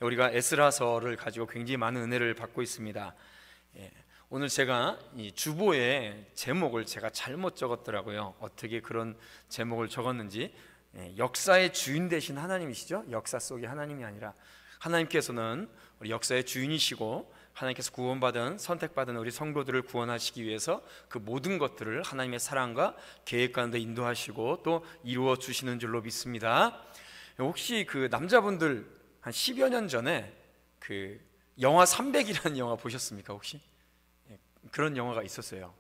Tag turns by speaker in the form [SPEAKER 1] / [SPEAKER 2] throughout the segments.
[SPEAKER 1] 우리가 에스라서를 가지고 굉장히 많은 은혜를 받고 있습니다. 오늘 제가 이 주보의 제목을 제가 잘못 적었더라고요. 어떻게 그런 제목을 적었는지. 역사의 주인 되신 하나님이시죠. 역사 속의 하나님이 아니라 하나님께서는 우리 역사의 주인이시고, 하나님께서 구원받은, 선택받은 우리 성도들을 구원하시기 위해서 그 모든 것들을 하나님의 사랑과 계획 가운데 인도하시고 또 이루어 주시는 줄로 믿습니다. 혹시 그 남자분들 한 10여 년 전에 그 영화 300이라는 영화 보셨습니까? 혹시? 그런 영화가 있었어요.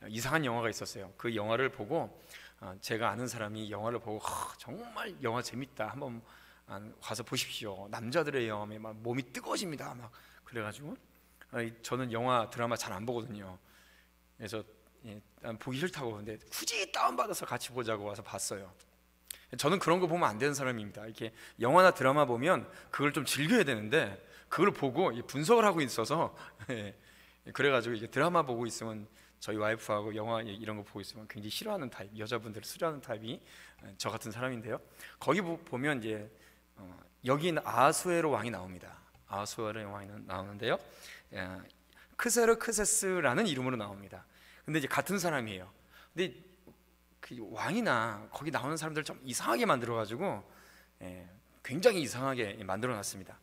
[SPEAKER 1] 이상한 영화가 있었어요. 그 영화를 보고 제가 아는 사람이 영화를 보고 정말 영화 재밌다, 한번 가서 보십시오. 남자들의 영화에 막 몸이 뜨거워집니다. 막 그래가지고 저는 영화 드라마 잘 안 보거든요. 그래서 보기 싫다고, 근데 굳이 다운받아서 같이 보자고 와서 봤어요. 저는 그런 거 보면 안 되는 사람입니다. 이렇게 영화나 드라마 보면 그걸 좀 즐겨야 되는데 그걸 보고 분석을 하고 있어서 그래가지고 이게 드라마 보고 있으면 저희 와이프하고 영화 이런 거 보고 있으면 굉장히 싫어하는 타입, 여자분들을 싫어하는 타입이 저 같은 사람인데요. 거기 보면 이제 여기는 아하수에로 왕이 나옵니다. 아하수에로 왕이 나오는데요, 크세르크세스라는 이름으로 나옵니다. 근데 이제 같은 사람이에요. 근데 그 왕이나 거기 나오는 사람들 좀 이상하게 만들어가지고 굉장히 이상하게 만들어놨습니다.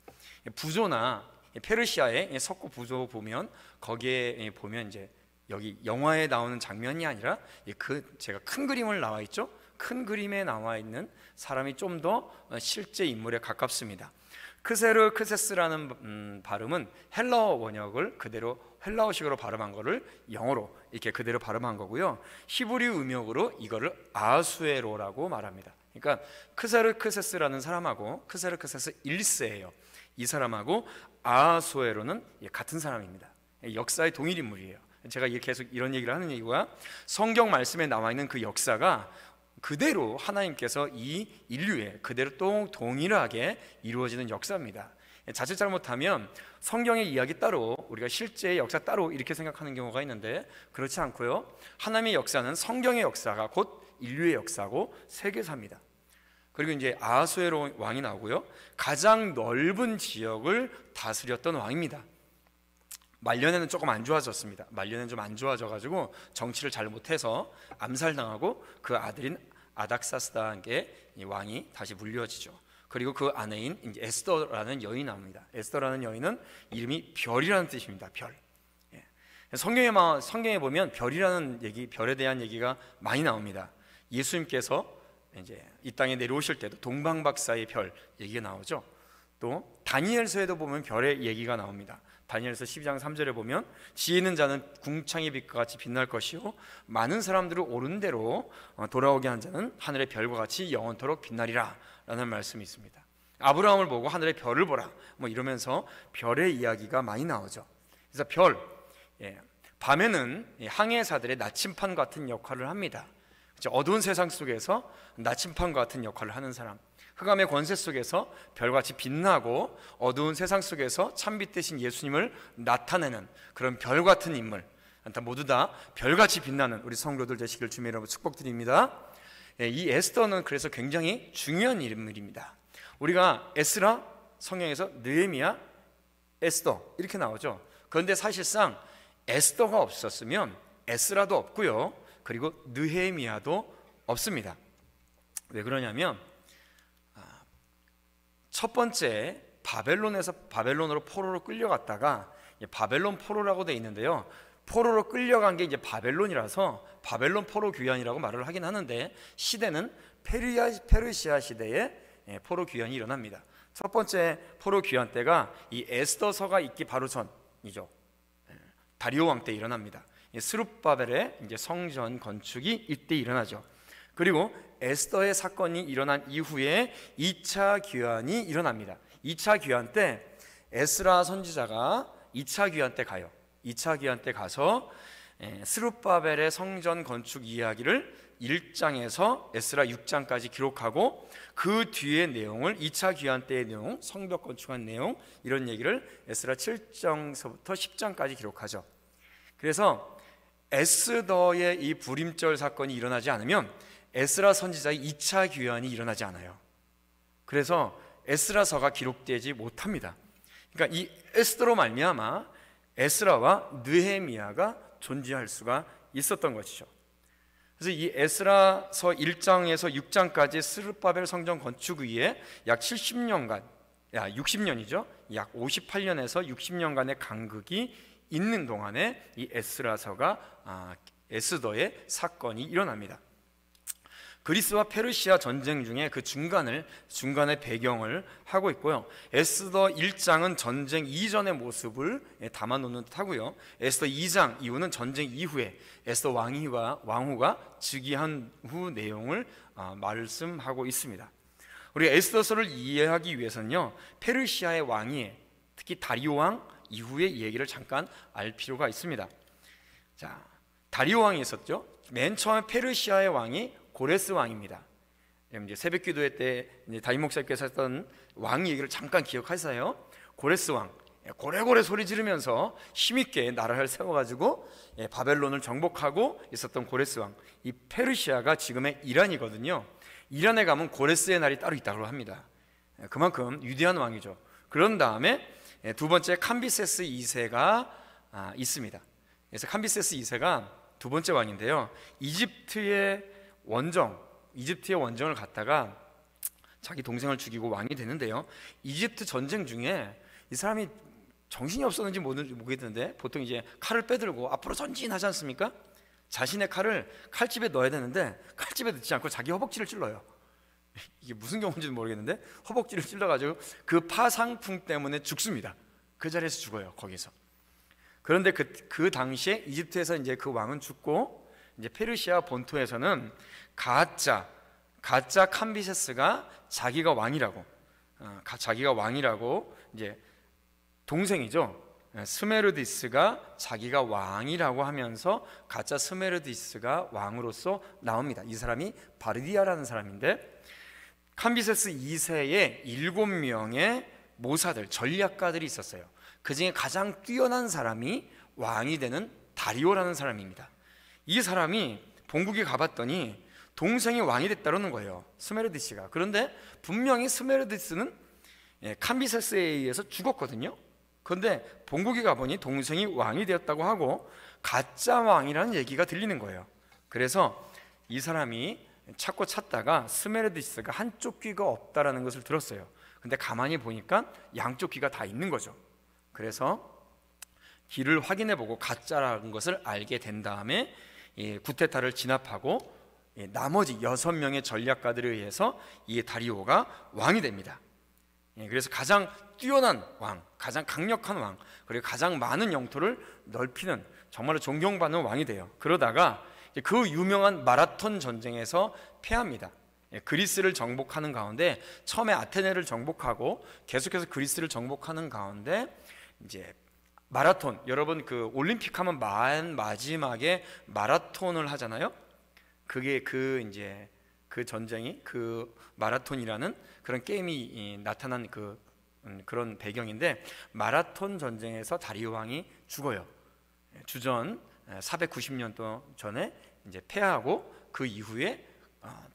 [SPEAKER 1] 부조나 페르시아의 석고 부조 보면 거기에 보면 이제 여기 영화에 나오는 장면이 아니라 제가 큰 그림을 나와 있죠. 큰 그림에 나와 있는 사람이 좀 더 실제 인물에 가깝습니다. 크세르크세스라는 발음은 헬라어 원역을 그대로 헬라어식으로 발음한 거를 영어로 이렇게 그대로 발음한 거고요. 히브리 음역으로 이거를 아하수에로라고 말합니다. 그러니까 크세르크세스라는 사람하고 크세르크세스 1세예요. 이 사람하고 아하수에로는 같은 사람입니다. 역사의 동일 인물이에요. 제가 계속 이런 얘기를 하는 이유가 성경 말씀에 나와 있는 그 역사가 그대로 하나님께서 이 인류에 그대로 또 동일하게 이루어지는 역사입니다. 자칫 잘못하면 성경의 이야기 따로, 우리가 실제의 역사 따로 이렇게 생각하는 경우가 있는데 그렇지 않고요, 하나님의 역사는 성경의 역사가 곧 인류의 역사고 세계사입니다. 그리고 이제 아하수에로 왕이 나오고요, 가장 넓은 지역을 다스렸던 왕입니다. 말년에는 조금 안 좋아졌습니다. 말년에는 좀 안 좋아져가지고 정치를 잘 못해서 암살당하고 그 아들인 아닥사스다에게 왕이 다시 물려지죠. 그리고 그 아내인 이제 에스더라는 여인이 나옵니다. 에스더라는 여인은 이름이 별이라는 뜻입니다. 별. 성경에 보면 별이라는 얘기, 별에 대한 얘기가 많이 나옵니다. 예수님께서 이제 이 땅에 내려오실 때도 동방박사의 별 얘기가 나오죠. 또 다니엘서에도 보면 별의 얘기가 나옵니다. 다니엘서 12장 3절에 보면 지혜 있는 자는 궁창의 빛과 같이 빛날 것이요 많은 사람들을 옳은 대로 돌아오게 한 자는 하늘의 별과 같이 영원토록 빛나리라 라는 말씀이 있습니다. 아브라함을 보고 하늘의 별을 보라 뭐 이러면서 별의 이야기가 많이 나오죠. 그래서 별, 밤에는 항해사들의 나침판 같은 역할을 합니다. 어두운 세상 속에서 나침판 같은 역할을 하는 사람, 흑암의 권세 속에서 별같이 빛나고 어두운 세상 속에서 참빛 되신 예수님을 나타내는 그런 별같은 인물, 모두 다 별같이 빛나는 우리 성도들 되시길 주님의 이름으로 축복드립니다. 이 에스더는 그래서 굉장히 중요한 인물입니다. 우리가 에스라, 성경에서 느헤미야, 에스더 이렇게 나오죠. 그런데 사실상 에스더가 없었으면 에스라도 없고요, 그리고 느헤미야도 없습니다. 왜 그러냐면 첫 번째 바벨론으로 포로로 끌려갔다가, 바벨론 포로라고 되어 있는데요, 포로로 끌려간 게 이제 바벨론이라서 바벨론 포로 귀환이라고 말을 하긴 하는데 시대는 페르시아 시대에 포로 귀환이 일어납니다. 첫 번째 포로 귀환 때가 이 에스더서가 있기 바로 전이죠. 다리오 왕 때 일어납니다. 스룹바벨의 이제 성전 건축이 이때 일어나죠. 그리고 에스더의 사건이 일어난 이후에 2차 귀환이 일어납니다. 2차 귀환 때 에스라 선지자가 2차 귀환 때 가요. 2차 귀환 때 가서 스룹바벨의 성전 건축 이야기를 1장에서 에스라 6장까지 기록하고 그 뒤의 내용을 2차 귀환 때의 내용, 성벽 건축한 내용 이런 얘기를 에스라 7장서부터 10장까지 기록하죠. 그래서 에스더의 이 불임절 사건이 일어나지 않으면 에스라 선지자의 2차 귀환이 일어나지 않아요. 그래서 에스라서가 기록되지 못합니다. 그러니까 이 에스더로 말미암아 에스라와 느헤미야가 존재할 수가 있었던 것이죠. 그래서 이 에스라서 1장에서 6장까지 스룹바벨 성전 건축 위에 약 70년간, 60년이죠. 약 58년에서 60년간의 간극이 있는 동안에 이 에스더의 사건이 일어납니다. 그리스와 페르시아 전쟁 중에 그 중간의 배경을 하고 있고요. 에스더 1장은 전쟁 이전의 모습을 담아놓는 듯하고요. 에스더 2장 이후는 전쟁 이후에 에스더 왕후가 즉위한 후 내용을 말씀하고 있습니다. 우리 에스더서를 이해하기 위해서는요, 페르시아의 왕이 특히 다리오 왕 이후의 얘기를 잠깐 알 필요가 있습니다. 자, 다리오 왕이 있었죠. 맨 처음에 페르시아의 왕이 고레스 왕입니다. 이제 새벽 기도회 때 담임 목사님께서 했던 왕 얘기를 잠깐 기억하세요. 고레스 왕, 고래고래 소리 지르면서 힘있게 나라를 세워가지고 바벨론을 정복하고 있었던 고레스 왕. 이 페르시아가 지금의 이란이거든요. 이란에 가면 고레스의 날이 따로 있다고 합니다. 그만큼 위대한 왕이죠. 그런 다음에 두 번째 캄비세스 2세가 있습니다. 그래서 캄비세스 2세가 두 번째 왕인데요. 이집트의 원정을 갔다가 자기 동생을 죽이고 왕이 되는데요. 이집트 전쟁 중에 이 사람이 정신이 없었는지 모르겠는데 보통 이제 칼을 빼들고 앞으로 전진하지 않습니까? 자신의 칼을 칼집에 넣어야 되는데 칼집에 넣지 않고 자기 허벅지를 찔러요. 이게 무슨 경우인지는 모르겠는데 허벅지를 찔러가지고 그 파상풍 때문에 죽습니다. 그 자리에서 죽어요. 거기서. 그런데 그 당시에 이집트에서 이제 그 왕은 죽고 이제 페르시아 본토에서는 가짜 캄비세스가 자기가 왕이라고 이제 동생이죠. 스메르디스가 자기가 왕이라고 하면서 가짜 스메르디스가 왕으로서 나옵니다. 이 사람이 바르디아라는 사람인데 캄비세스 2세에 7명의 모사들, 전략가들이 있었어요. 그 중에 가장 뛰어난 사람이 왕이 되는 다리오라는 사람입니다. 이 사람이 본국에 가봤더니 동생이 왕이 됐다는 거예요. 스메르디스가. 그런데 분명히 스메르디스는 캄비세스에 의해서 죽었거든요. 그런데 본국에 가보니 동생이 왕이 되었다고 하고 가짜 왕이라는 얘기가 들리는 거예요. 그래서 이 사람이 찾다가 스메르디스가 한쪽 귀가 없다라는 것을 들었어요. 근데 가만히 보니까 양쪽 귀가 다 있는 거죠. 그래서 귀를 확인해보고 가짜라는 것을 알게 된 다음에 구테타를 진압하고 나머지 6명의 전략가들에 의해서 이 다리오가 왕이 됩니다. 그래서 가장 뛰어난 왕, 가장 강력한 왕, 그리고 가장 많은 영토를 넓히는 정말로 존경받는 왕이 돼요. 그러다가 그 유명한 마라톤 전쟁에서 패합니다. 그리스를 정복하는 가운데 처음에 아테네를 정복하고 계속해서 그리스를 정복하는 가운데 이제 마라톤, 여러분 그 올림픽 하면 마지막에 마라톤을 하잖아요. 그게 그 전쟁이 그 마라톤이라는 그런 게임이 나타난 그런 배경인데 마라톤 전쟁에서 다리오 왕이 죽어요. 주전 490년 전에 이제 패하고 그 이후에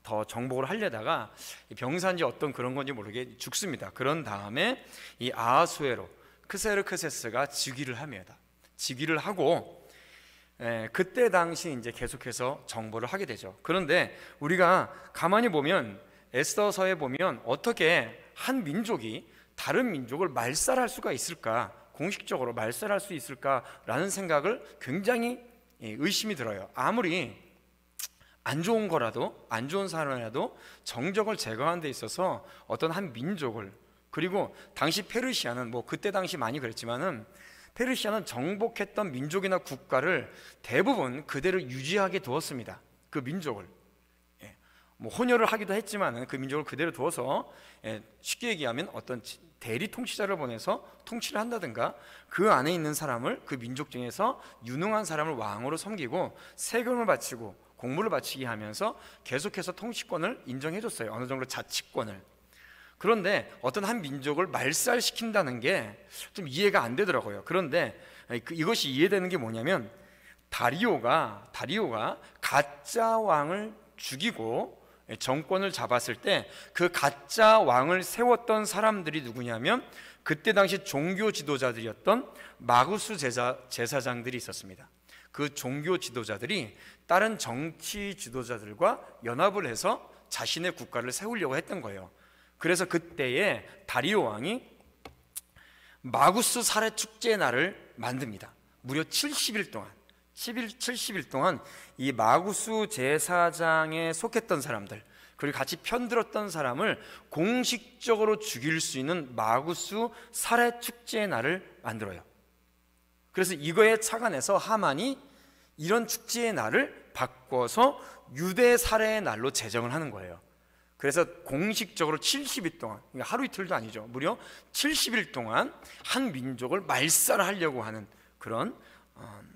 [SPEAKER 1] 더 정복을 하려다가 병사인지 어떤 그런 건지 모르게 죽습니다. 그런 다음에 이 아하수에로 크세르크세스가 즉위를 합니다. 즉위를 하고 그때 당시 이제 계속해서 정복을 하게 되죠. 그런데 우리가 가만히 보면 에스더서에 보면 어떻게 한 민족이 다른 민족을 말살할 수가 있을까, 공식적으로 말살할 수 있을까라는 생각을 굉장히 의심이 들어요. 아무리 안 좋은 거라도, 안 좋은 사람이라도 정적을 제거하는 데 있어서 어떤 한 민족을, 그리고 당시 페르시아는 그때 당시 많이 그랬지만은 페르시아는 정복했던 민족이나 국가를 대부분 그대로 유지하게 두었습니다. 그 민족을 혼혈을 하기도 했지만은 그 민족을 그대로 두어서 쉽게 얘기하면 어떤 대리 통치자를 보내서 통치를 한다든가 그 안에 있는 사람을, 그 민족 중에서 유능한 사람을 왕으로 섬기고 세금을 바치고 공물을 바치게 하면서 계속해서 통치권을 인정해줬어요. 어느 정도 자치권을. 그런데 어떤 한 민족을 말살시킨다는 게 좀 이해가 안 되더라고요. 그런데 이것이 이해되는 게 뭐냐면 다리오가 가짜 왕을 죽이고 정권을 잡았을 때 그 가짜 왕을 세웠던 사람들이 누구냐면 그때 당시 종교 지도자들이었던 마구스 제사장들이 있었습니다. 그 종교 지도자들이 다른 정치 지도자들과 연합을 해서 자신의 국가를 세우려고 했던 거예요. 그래서 그때에 다리오 왕이 마구스 살해 축제의 날을 만듭니다. 무려 70일 동안 이 마구스 제사장에 속했던 사람들, 그리고 같이 편들었던 사람을 공식적으로 죽일 수 있는 마구스 살해 축제의 날을 만들어요. 그래서 이거에 착안해서 하만이 이런 축제의 날을 바꿔서 유대 살해의 날로 제정을 하는 거예요. 그래서 공식적으로 70일 동안, 그러니까 하루 이틀도 아니죠, 무려 70일 동안 한 민족을 말살하려고 하는 그런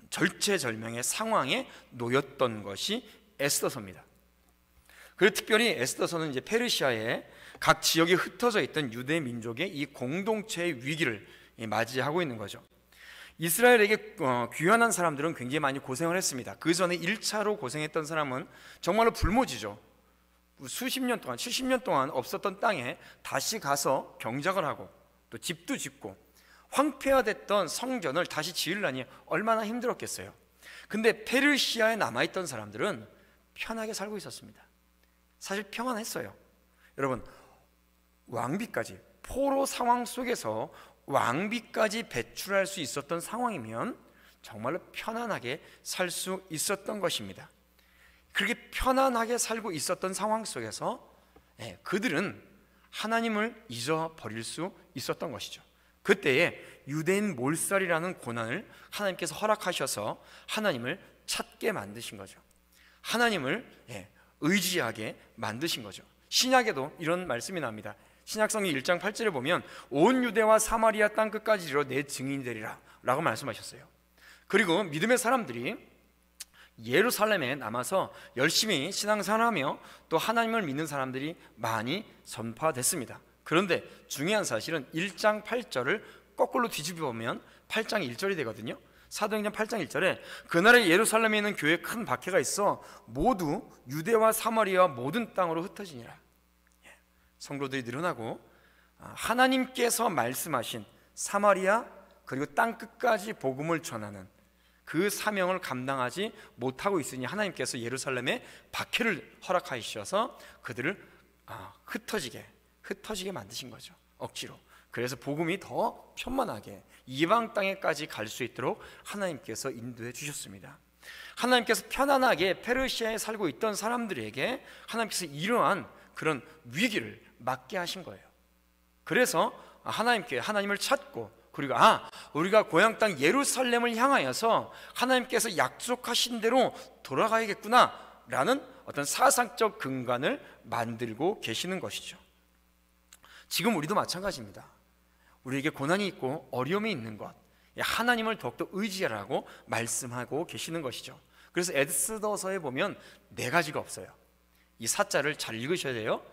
[SPEAKER 1] 절체절명의 상황에 놓였던 것이 에스더서입니다. 그리고 특별히 에스더서는 이제 페르시아의 각 지역에 흩어져 있던 유대 민족의 이 공동체의 위기를 맞이하고 있는 거죠. 이스라엘에게 귀환한 사람들은 굉장히 많이 고생을 했습니다. 그 전에 1차로 고생했던 사람은 정말로 불모지죠. 수십 년 동안, 70년 동안 없었던 땅에 다시 가서 경작을 하고 또 집도 짓고 황폐화됐던 성전을 다시 지으려니 얼마나 힘들었겠어요. 근데 페르시아에 남아있던 사람들은 편하게 살고 있었습니다. 사실 평안했어요. 여러분, 왕비까지, 포로 상황 속에서 왕비까지 배출할 수 있었던 상황이면 정말로 편안하게 살 수 있었던 것입니다. 그렇게 편안하게 살고 있었던 상황 속에서 그들은 하나님을 잊어버릴 수 있었던 것이죠. 그때에 유대인 몰살이라는 고난을 하나님께서 허락하셔서 하나님을 찾게 만드신 거죠. 하나님을 의지하게 만드신 거죠. 신약에도 이런 말씀이 나옵니다. 신약성경 1장 8절에 보면 온 유대와 사마리아 땅 끝까지 이르러 내 증인이 되리라 라고 말씀하셨어요. 그리고 믿음의 사람들이 예루살렘에 남아서 열심히 신앙생활하며 또 하나님을 믿는 사람들이 많이 전파됐습니다. 그런데 중요한 사실은 1장 8절을 거꾸로 뒤집어 보면 8장 1절이 되거든요. 사도행전 8장 1절에 그날에 예루살렘에 있는 교회에 큰 박해가 있어 모두 유대와 사마리아 모든 땅으로 흩어지니라. 성도들이 늘어나고 하나님께서 말씀하신 사마리아 그리고 땅 끝까지 복음을 전하는 그 사명을 감당하지 못하고 있으니 하나님께서 예루살렘에 박해를 허락하셔서 그들을 흩어지게 만드신 거죠. 억지로. 그래서 복음이 더 편만하게 이방 땅에까지 갈 수 있도록 하나님께서 인도해 주셨습니다. 하나님께서 편안하게 페르시아에 살고 있던 사람들에게 하나님께서 이러한 그런 위기를 맞게 하신 거예요. 그래서 하나님을 찾고 그리고 우리가 고향 땅 예루살렘을 향하여서 하나님께서 약속하신 대로 돌아가야겠구나 라는 어떤 사상적 근간을 만들고 계시는 것이죠. 지금 우리도 마찬가지입니다. 우리에게 고난이 있고 어려움이 있는 것, 하나님을 더욱더 의지하라고 말씀하고 계시는 것이죠. 그래서 에스더서에 보면 4가지가 없어요. 이 사자를 잘 읽으셔야 돼요.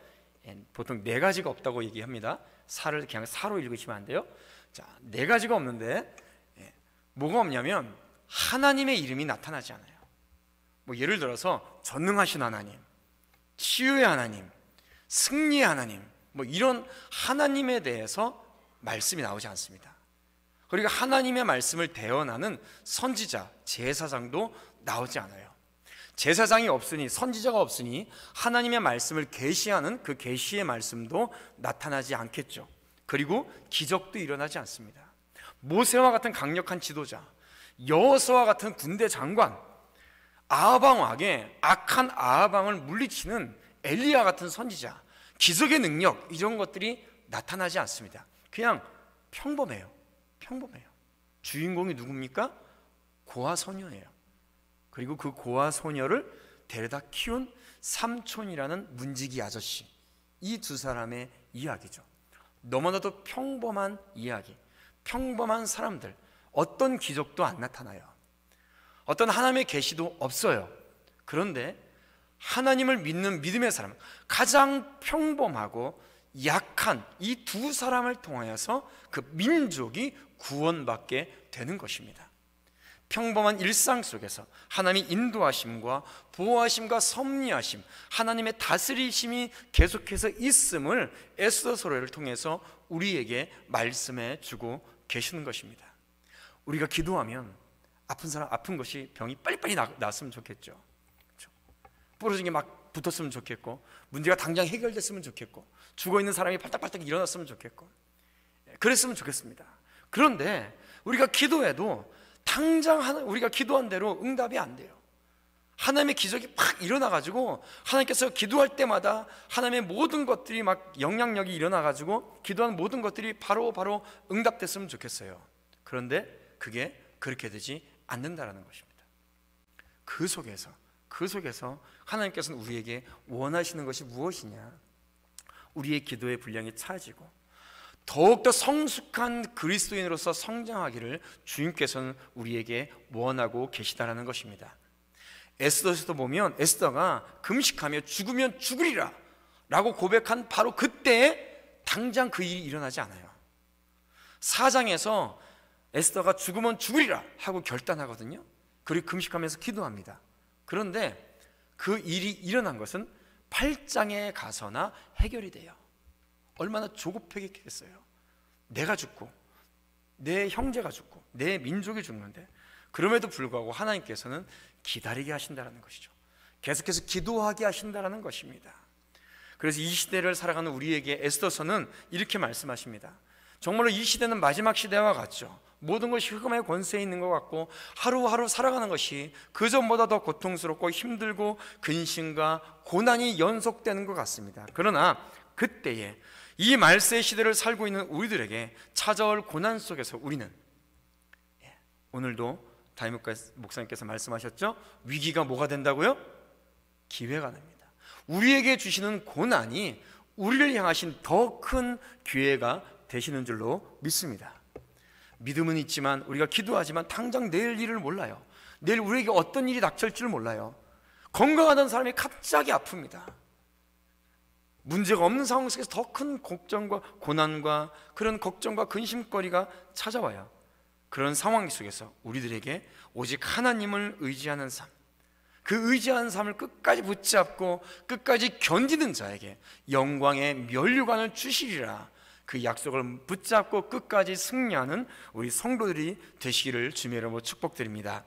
[SPEAKER 1] 보통 4가지가 없다고 얘기합니다. 사를 그냥 사로 읽으시면 안 돼요. 자, 4가지가 없는데 뭐가 없냐면 하나님의 이름이 나타나지 않아요. 뭐 예를 들어서 전능하신 하나님, 치유의 하나님, 승리의 하나님, 뭐 이런 하나님에 대해서 말씀이 나오지 않습니다. 그리고 하나님의 말씀을 대언하는 선지자, 제사장도 나오지 않아요. 제사장이 없으니, 선지자가 없으니 하나님의 말씀을 계시하는 그 계시의 말씀도 나타나지 않겠죠. 그리고 기적도 일어나지 않습니다. 모세와 같은 강력한 지도자, 여호수아와 같은 군대 장관, 아하방 왕의 악한 아하방을 물리치는 엘리야 같은 선지자, 기적의 능력, 이런 것들이 나타나지 않습니다. 그냥 평범해요. 주인공이 누굽니까? 고아 소녀예요. 그리고 그 고아 소녀를 데려다 키운 삼촌이라는 문지기 아저씨, 이 2사람의 이야기죠. 너무나도 평범한 이야기, 평범한 사람들, 어떤 기적도 안 나타나요. 어떤 하나님의 계시도 없어요. 그런데 하나님을 믿는 믿음의 사람, 가장 평범하고 약한 이 2사람을 통하여서 그 민족이 구원받게 되는 것입니다. 평범한 일상 속에서 하나님의 인도하심과 보호하심과 섭리하심, 하나님의 다스리심이 계속해서 있음을 에스더서를 통해서 우리에게 말씀해 주고 계시는 것입니다. 우리가 기도하면 아픈 사람, 아픈 것이 병이 빨리빨리 났으면 좋겠죠. 그렇죠? 부러진 게 막 붙었으면 좋겠고, 문제가 당장 해결됐으면 좋겠고, 죽어있는 사람이 발딱발딱 일어났으면 좋겠고, 그랬으면 좋겠습니다. 그런데 우리가 기도해도 당장 우리가 기도한 대로 응답이 안 돼요. 하나님의 기적이 막 일어나가지고 하나님께서 기도할 때마다 하나님의 모든 것들이 막 영향력이 일어나가지고 기도하는 모든 것들이 바로 응답됐으면 좋겠어요. 그런데 그게 그렇게 되지 않는다라는 것입니다. 그 속에서 하나님께서는 우리에게 원하시는 것이 무엇이냐? 우리의 기도의 분량이 차지고 더욱더 성숙한 그리스도인으로서 성장하기를 주님께서는 우리에게 원하고 계시다라는 것입니다. 에스더에서도 보면 에스더가 금식하며 죽으면 죽으리라 라고 고백한 바로 그때에 당장 그 일이 일어나지 않아요. 4장에서 에스더가 죽으면 죽으리라 하고 결단하거든요. 그리고 금식하면서 기도합니다. 그런데 그 일이 일어난 것은 8장에 가서나 해결이 돼요. 얼마나 조급하겠어요. 내가 죽고 내 형제가 죽고 내 민족이 죽는데 그럼에도 불구하고 하나님께서는 기다리게 하신다는 것이죠. 계속해서 기도하게 하신다는 것입니다. 그래서 이 시대를 살아가는 우리에게 에스더서는 이렇게 말씀하십니다. 정말로 이 시대는 마지막 시대와 같죠. 모든 것이 흑암의 권세에 있는 것 같고 하루하루 살아가는 것이 그전보다 더 고통스럽고 힘들고 근심과 고난이 연속되는 것 같습니다. 그러나 그때에 이 말세의 시대를 살고 있는 우리들에게 찾아올 고난 속에서 우리는 오늘도 다임 목사님께서 말씀하셨죠? 위기가 뭐가 된다고요? 기회가 됩니다. 우리에게 주시는 고난이 우리를 향하신 더 큰 기회가 되시는 줄로 믿습니다. 믿음은 있지만 우리가 기도하지만 당장 내일 일을 몰라요. 내일 우리에게 어떤 일이 닥칠지를 몰라요. 건강하던 사람이 갑자기 아픕니다. 문제가 없는 상황 속에서 더 큰 걱정과 고난과 그런 걱정과 근심거리가 찾아와요. 그런 상황 속에서 우리들에게 오직 하나님을 의지하는 삶, 그 의지하는 삶을 끝까지 붙잡고 끝까지 견디는 자에게 영광의 면류관을 주시리라, 그 약속을 붙잡고 끝까지 승리하는 우리 성도들이 되시기를 주님의 이름으로 축복드립니다.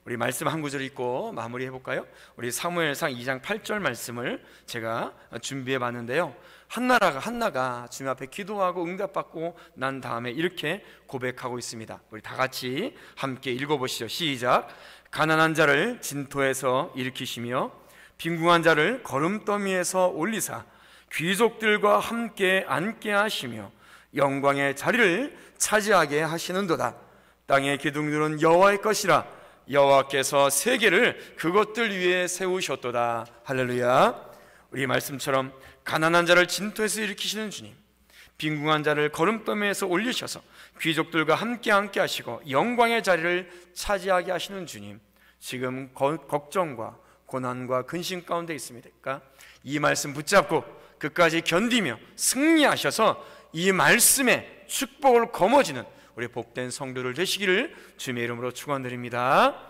[SPEAKER 1] 우리 말씀 한 구절 읽고 마무리해 볼까요? 우리 사무엘상 2장 8절 말씀을 제가 준비해 봤는데요. 한나가 주님 앞에 기도하고 응답받고 난 다음에 이렇게 고백하고 있습니다. 우리 다 같이 함께 읽어보시죠. 시작. 가난한 자를 진토에서 일으키시며 빈궁한 자를 거름더미에서 올리사 귀족들과 함께 앉게 하시며 영광의 자리를 차지하게 하시는도다. 땅의 기둥들은 여호와의 것이라 여호와께서 세계를 그것들 위에 세우셨도다. 할렐루야. 우리 말씀처럼 가난한 자를 진토에서 일으키시는 주님, 빈궁한 자를 거름더미에서 올리셔서 귀족들과 함께 앉게 하시고 영광의 자리를 차지하게 하시는 주님, 지금 걱정과 고난과 근심 가운데 있습니까? 이 말씀 붙잡고 끝까지 견디며 승리하셔서 이 말씀의 축복을 거머쥐는 우리 복된 성도들 되시기를 주님의 이름으로 축원드립니다.